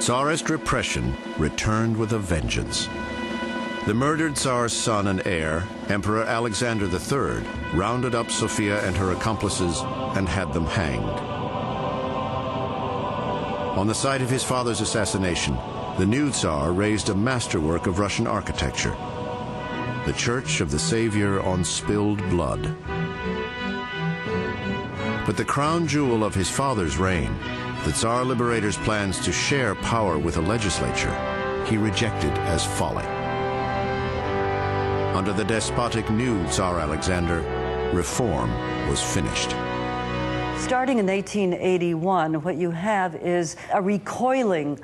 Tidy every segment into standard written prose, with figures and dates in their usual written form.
Tsarist repression returned with a vengeance. The murdered Tsar's son and heir, Emperor Alexander III, rounded up Sophia and her accomplices and had them hanged. On the site of his father's assassination, the new Tsar raised a masterwork of Russian architecture, the Church of the Savior on Spilled Blood. But the crown jewel of his father's reign, the Tsar Liberator's plans to share power with the legislature, he rejected as folly. Under the despotic new Tsar Alexander, reform was finished. Starting in 1881, what you have is a recoiling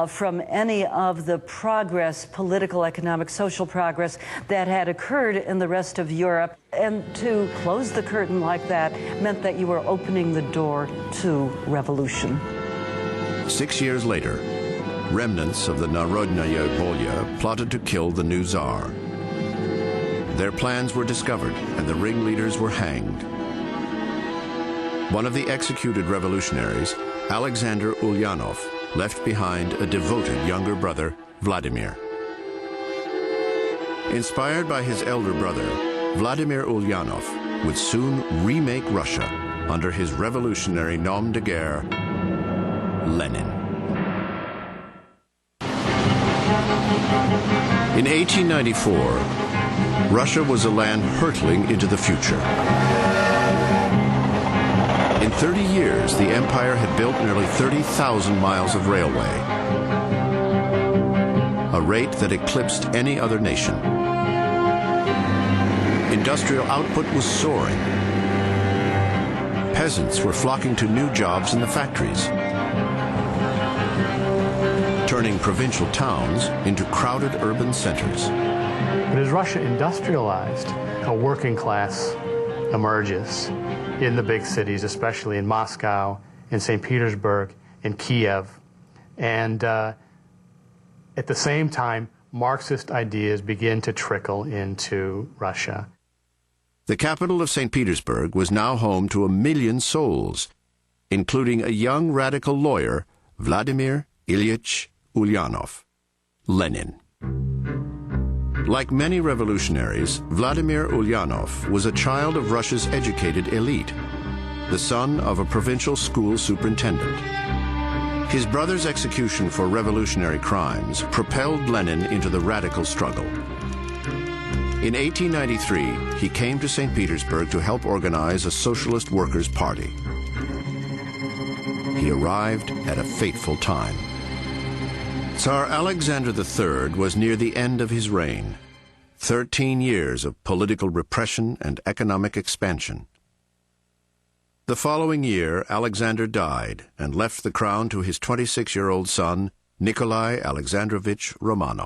from any of the progress, political, economic, social progress that had occurred in the rest of Europe. And to close the curtain like that meant that you were opening the door to revolution. 6 years later, remnants of the Narodnaya Volya plotted to kill the new Tsar. Their plans were discovered and the ringleaders were hanged. One of the executed revolutionaries, Alexander Ulyanov, left behind a devoted younger brother, Vladimir. Inspired by his elder brother, Vladimir Ulyanov would soon remake Russia under his revolutionary nom de guerre, Lenin. In 1894, Russia was a land hurtling into the future. In 30 years, the empire had built nearly 30,000 miles of railway, a rate that eclipsed any other nation. Industrial output was soaring. Peasants were flocking to new jobs in the factories, turning provincial towns into crowded urban centers. But as Russia industrialized, a working class emerges in the big cities, especially in Moscow, in St. Petersburg, in Kiev. And at the same time, Marxist ideas begin to trickle into Russia. The capital of St. Petersburg was now home to 1 million souls, including a young radical lawyer, Vladimir Ilyich Ulyanov, Lenin. Like many revolutionaries, Vladimir Ulyanov was a child of Russia's educated elite, the son of a provincial school superintendent. His brother's execution for revolutionary crimes propelled Lenin into the radical struggle. In 1893, he came to St. Petersburg to help organize a socialist workers' party. He arrived at a fateful time. Tsar Alexander III was near the end of his reign. 13 years of political repression and economic expansion. The following year, Alexander died and left the crown to his 26-year-old son, Nikolai Alexandrovich Romanov.